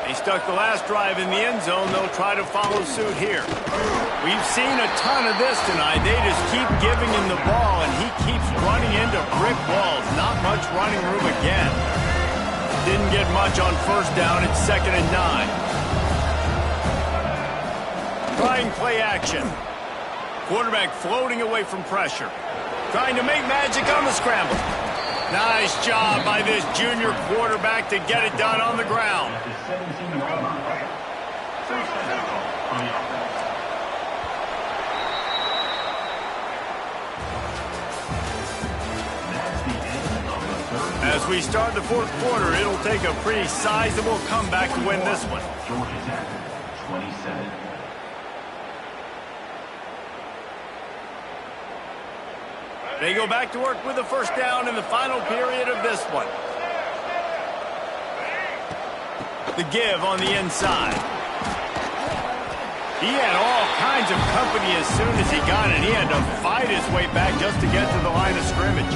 They stuck the last drive in the end zone. They'll try to follow suit here. We've seen a ton of this tonight. They just keep giving him the ball, and he keeps running into brick walls. Not much running room again. Didn't get much on first down. It's 2nd and 9. Trying play action. Quarterback floating away from pressure. Trying to make magic on the scramble. Nice job by this junior quarterback to get it done on the ground. As we start the fourth quarter, it'll take a pretty sizable comeback to win this one. Georgia Tech, 27. They go back to work with a first down in the final period of this one. The give on the inside. He had all kinds of company as soon as he got it. He had to fight his way back just to get to the line of scrimmage.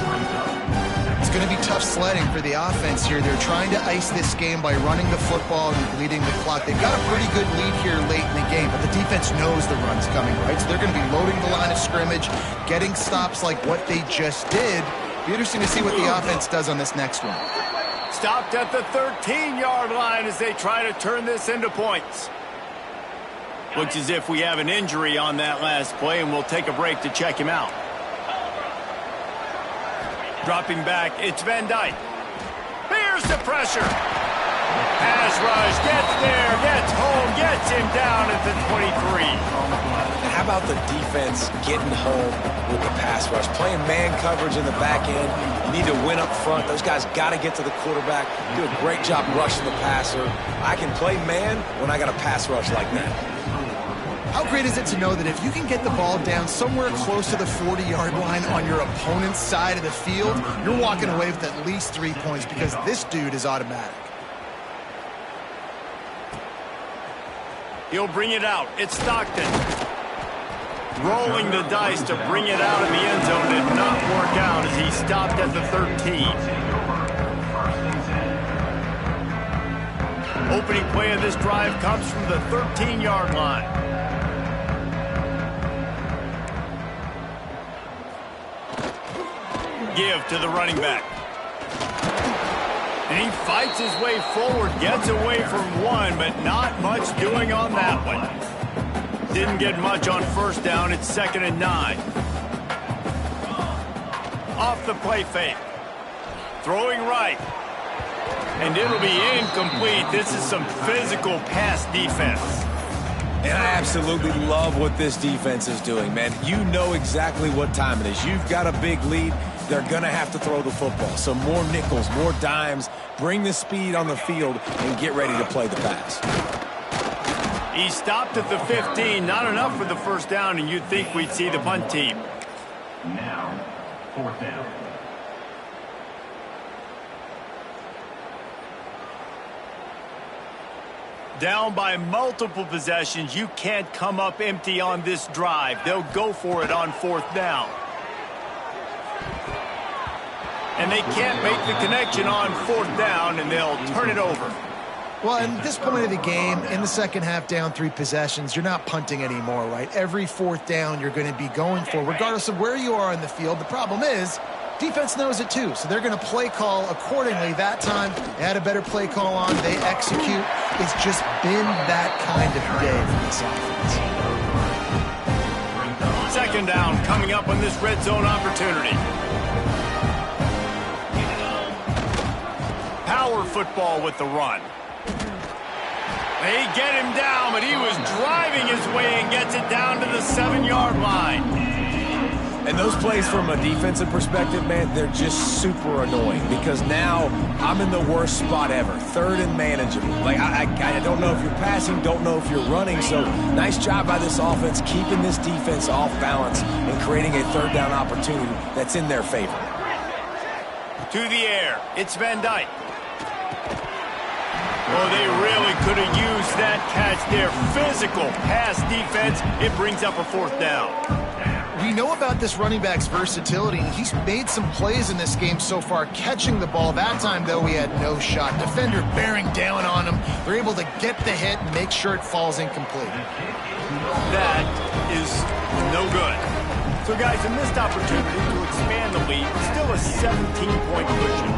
It's going to be tough sledding for the offense here. They're trying to ice this game by running the football and bleeding the clock. They've got a pretty good lead here late in the game, but the defense knows the run's coming, right? So they're going to be loading the line of scrimmage, getting stops like what they just did. Be interesting to see what the offense does on this next one. Stopped at the 13-yard line as they try to turn this into points. Looks as if we have an injury on that last play, and we'll take a break to check him out. Dropping back, it's Van Dyke. Here's the pressure. Pass rush, gets there, gets home, gets him down at the 23. And how about the defense getting home with the pass rush? Playing man coverage in the back end. You need to win up front. Those guys got to get to the quarterback. Do a great job rushing the passer. I can play man when I got a pass rush like that. How great is it to know that if you can get the ball down somewhere close to the 40-yard line on your opponent's side of the field, you're walking away with at least 3 points because this dude is automatic. He'll bring it out. It's Stockton. Rolling the dice to bring it out of the end zone did not work out as he stopped at the 13. Opening play of this drive comes from the 13-yard line. Give to the running back. And he fights his way forward, gets away from one, but not much doing on that one. Didn't get much on first down. It's 2nd and 9. Off the play fake. Throwing right. And it'll be incomplete. This is some physical pass defense. And I absolutely love what this defense is doing, man. You know exactly what time it is. You've got a big lead. They're going to have to throw the football. So more nickels, more dimes. Bring the speed on the field and get ready to play the pass. He stopped at the 15. Not enough for the first down, and you'd think we'd see the punt team. Now, 4th down. Down by multiple possessions, you can't come up empty on this drive. They'll go for it on 4th down. And they can't make the connection on 4th down, and they'll turn it over. Well, at this point of the game, in the second half, down 3 possessions, you're not punting anymore, right? Every 4th down you're going to be going for, regardless of where you are in the field. The problem is, defense knows it too, so they're going to play call accordingly. That time, they had a better play call on. They execute. It's just been that kind of day for this offense. 2nd down coming up on this red zone opportunity. Power football with the run. They get him down, but he was driving his way and gets it down to the 7-yard line. And those plays from a defensive perspective, man, they're just super annoying because now I'm in the worst spot ever. 3rd and manageable. Like, I don't know if you're passing, don't know if you're running. So nice job by this offense keeping this defense off balance and creating a 3rd down opportunity that's in their favor. To the air. It's Van Dyke. Oh, they really could have used that catch there. Physical pass defense. It brings up a 4th down. We know about this running back's versatility, and he's made some plays in this game so far, catching the ball. That time, though, he had no shot. Defender bearing down on him. They're able to get the hit and make sure it falls incomplete. That is no good. So, guys, a missed opportunity to expand the lead. Still a 17-point cushion.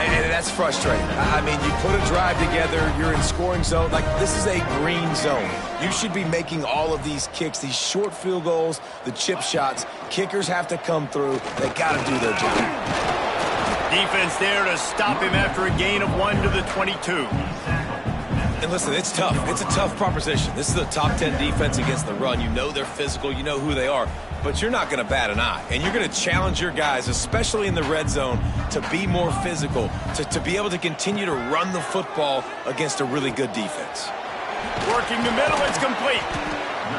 And that's frustrating. I mean, you put a drive together, you're in scoring zone. Like, this is a green zone. You should be making all of these kicks, these short field goals, the chip shots. Kickers have to come through. They got to do their job. Defense there to stop him after a gain of 1 to the 22. And listen, it's tough. It's a tough proposition. This is a top 10 defense against the run. You know they're physical. You know who they are. But you're not going to bat an eye. And you're going to challenge your guys, especially in the red zone, to be more physical, to be able to continue to run the football against a really good defense. Working the middle, it's complete.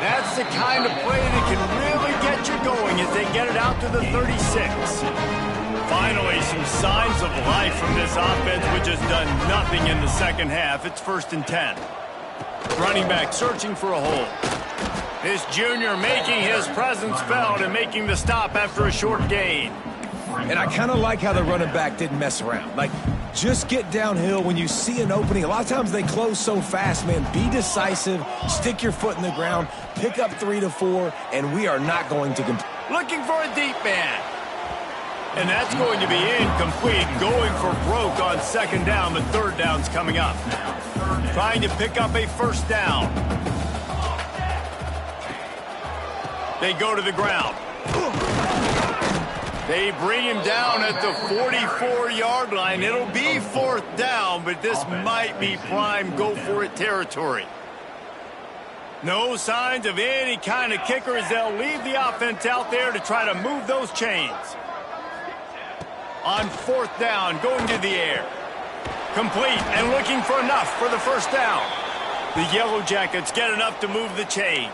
That's the kind of play that can really get you going as they get it out to the 36. Finally, some signs of life from this offense, which has done nothing in the second half. It's 1st and 10. Running back searching for a hole. This junior making his presence felt and making the stop after a short gain. And I kind of like how the running back didn't mess around. Like, just get downhill when you see an opening. A lot of times they close so fast, man. Be decisive, stick your foot in the ground, pick up 3 to 4, and we are not going to compete. Looking for a deep man. And that's going to be incomplete. Going for broke on 2nd down, but 3rd down's coming up. Trying to pick up a 1st down. They go to the ground. They bring him down at the 44-yard line. It'll be 4th down, but this might be prime go-for-it territory. No signs of any kind of kicker as they'll leave the offense out there to try to move those chains. On 4th down, going to the air. Complete and looking for enough for the 1st down. The Yellow Jackets get enough to move the chains.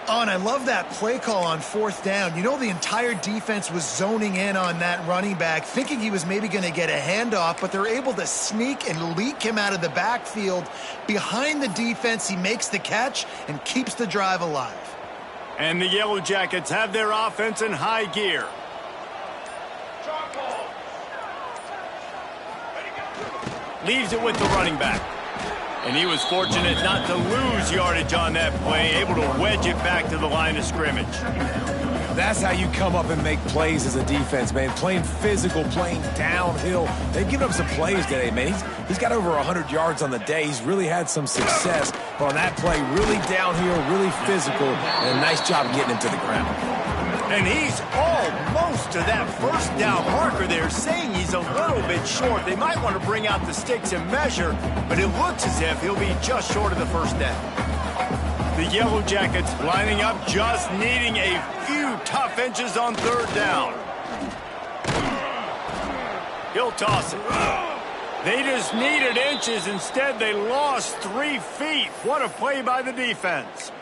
Oh, and I love that play call on 4th down. You know, the entire defense was zoning in on that running back, thinking he was maybe going to get a handoff, but they're able to sneak and leak him out of the backfield. Behind the defense, he makes the catch and keeps the drive alive. And the Yellow Jackets have their offense in high gear. Leaves it with the running back. And he was fortunate not to lose yardage on that play, able to wedge it back to the line of scrimmage. That's how you come up and make plays as a defense, man. Playing physical, playing downhill. They've given up some plays today, man. He's got over 100 yards on the day. He's really had some success. But on that play, really downhill, really physical, and a nice job getting him to the ground. And he's almost to that 1st down marker there, saying he's a little bit short. They might want to bring out the sticks and measure, but it looks as if he'll be just short of the 1st down. The Yellow Jackets lining up, just needing a few tough inches on 3rd down. He'll toss it. They just needed inches. Instead, they lost 3 feet. What a play by the defense.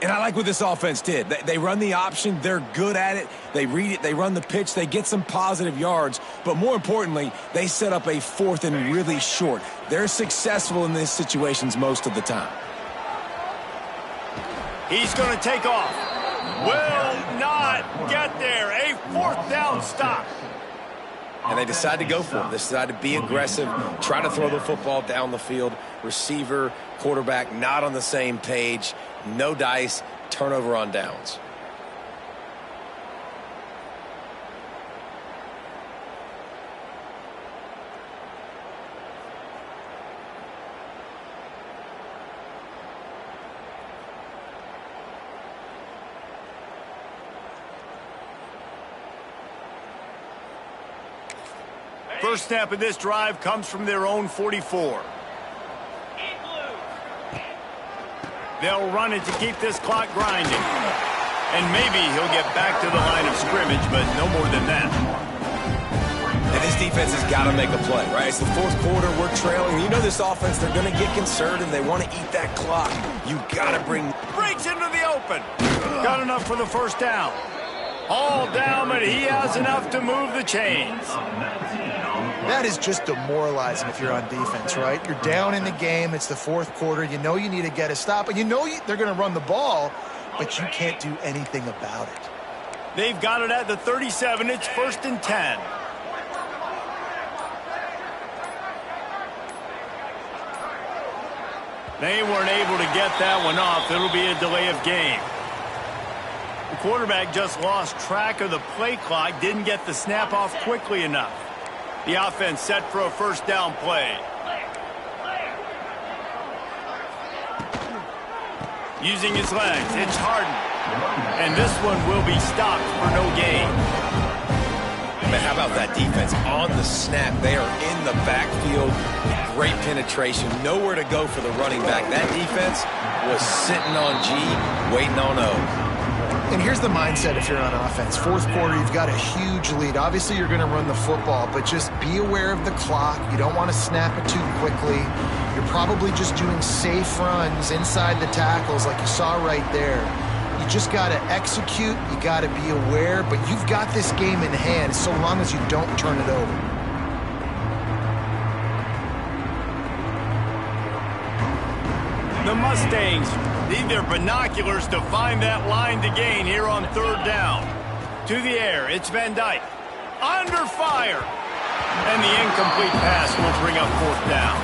And I like what this offense did. They run the option. They're good at it. They read it. They run the pitch. They get some positive yards. But more importantly, they set up a 4th and really short. They're successful in these situations most of the time. He's going to take off. Will not get there. A 4th down stop. And they decide to go for it. They decide to be aggressive, try to throw the football down the field. Receiver, quarterback, not on the same page. No dice, turnover on downs. First snap of this drive comes from their own 44. They'll run it to keep this clock grinding. And maybe he'll get back to the line of scrimmage, but no more than that. And this defense has got to make a play, right? It's the 4th quarter. We're trailing. You know this offense, they're going to get conservative. They want to eat that clock. You got to bring... Breaks into the open. Got enough for the 1st down. All down, but he has enough to move the chains. That is just demoralizing if you're on defense, right? You're down in the game. It's the 4th quarter. You know you need to get a stop, and you know they're going to run the ball, but you can't do anything about it. They've got it at the 37. It's 1st and 10. They weren't able to get that one off. It'll be a delay of game. The quarterback just lost track of the play clock, didn't get the snap off quickly enough. The offense set for a first down play. Using his legs, it's Harden. And this one will be stopped for no gain. Man, how about that defense? On the snap, they are in the backfield with great penetration. Nowhere to go for the running back. That defense was sitting on G, waiting on O. And here's the mindset if you're on offense. Fourth quarter, you've got a huge lead. Obviously, you're going to run the football, but just be aware of the clock. You don't want to snap it too quickly. You're probably just doing safe runs inside the tackles like you saw right there. You just got to execute. You got to be aware, but you've got this game in hand so long as you don't turn it over. The Mustangs need their binoculars to find that line to gain here on third down. To the air, it's Van Dyke. Under fire. And the incomplete pass will bring up fourth down.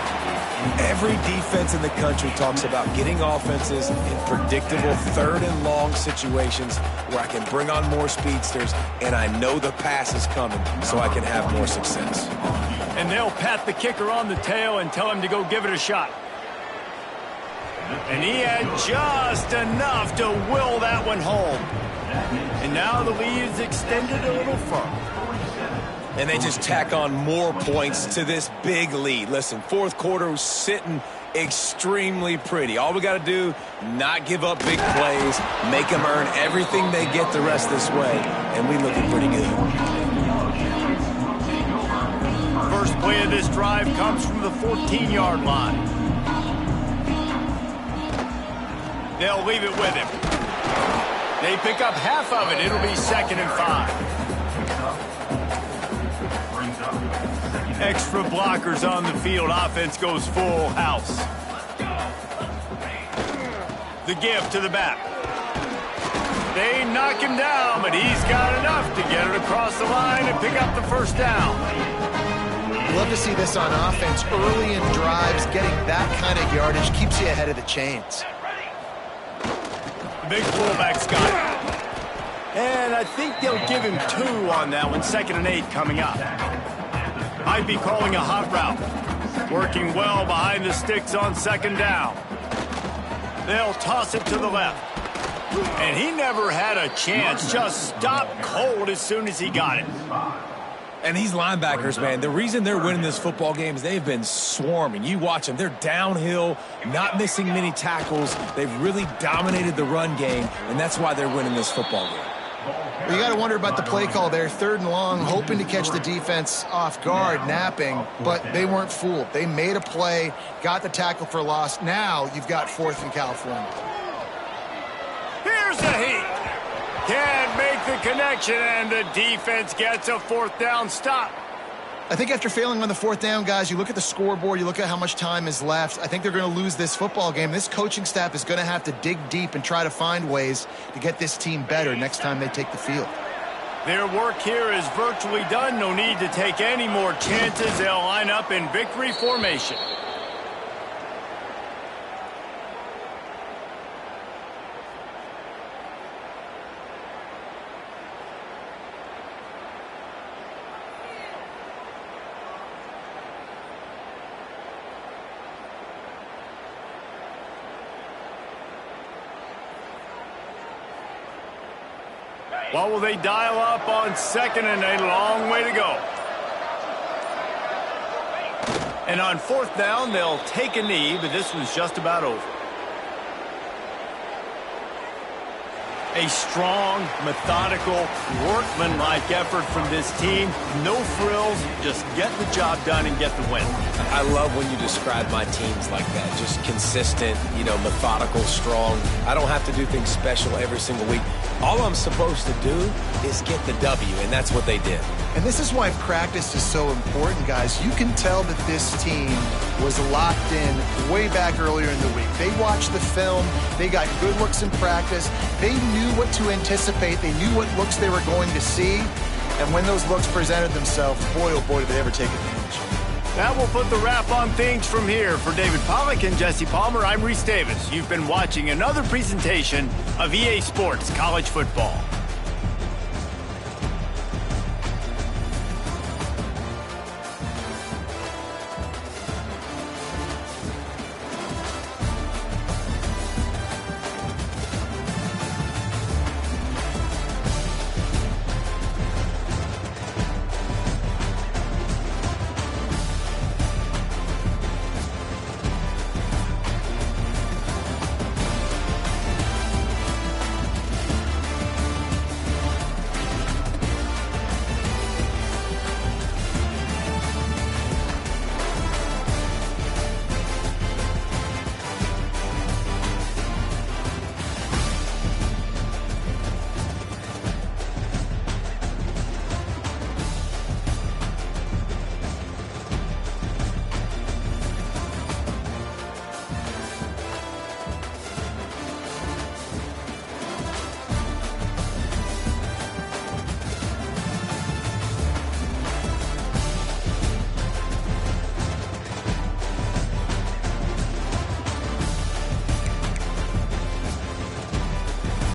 Every defense in the country talks about getting offenses in predictable third and long situations where I can bring on more speedsters and I know the pass is coming so I can have more success. And they'll pat the kicker on the tail and tell him to go give it a shot. And he had just enough to will that one home. And now the lead is extended a little further. And they just tack on more points to this big lead. Listen, fourth quarter was sitting extremely pretty. All we got to do, not give up big plays, make them earn everything they get the rest this way, and we looking pretty good. First play of this drive comes from the 14-yard line. They'll leave it with him. They pick up half of it. It'll be 2nd and 5. Extra blockers on the field. Offense goes full house. The give to the back. They knock him down, but he's got enough to get it across the line and pick up the first down. Love to see this on offense. Early in drives, getting that kind of yardage keeps you ahead of the chains. The big fullback's got it. And I think they'll give him 2 on that one. 2nd and 8 coming up. Might be calling a hot route. Working well behind the sticks on 2nd down. They'll toss it to the left. And he never had a chance. Just stopped cold as soon as he got it. And these linebackers, man, the reason they're winning this football game is they've been swarming. You watch them. They're downhill, not missing many tackles. They've really dominated the run game, and that's why they're winning this football game. Well, you got to wonder about the play call there. 3rd and long, hoping to catch the defense off guard, napping, but they weren't fooled. They made a play, got the tackle for a loss. Now you've got 4th in California. Here's the heat. Can't make the connection, and the defense gets a 4th down stop. I think after failing on the 4th down, guys, you look at the scoreboard, you look at how much time is left. I think they're going to lose this football game. This coaching staff is going to have to dig deep and try to find ways to get this team better next time they take the field. Their work here is virtually done. No need to take any more chances. They'll line up in victory formation. What will they dial up on 2nd and a long way to go? And on 4th down, they'll take a knee, but this was just about over. A strong, methodical, workman-like effort from this team. No frills, just get the job done and get the win. I love when you describe my teams like that. Just consistent, methodical, strong. I don't have to do things special every single week. All I'm supposed to do is get the W, and that's what they did. And this is why practice is so important, guys. You can tell that this team was locked in way back earlier in the week. They watched the film. They got good looks in practice. They knew what to anticipate. They knew what looks they were going to see. And when those looks presented themselves, boy, oh boy, did they ever take advantage. That will put the wrap on things from here. For David Pollack and Jesse Palmer, I'm Reese Davis. You've been watching another presentation of EA Sports College Football.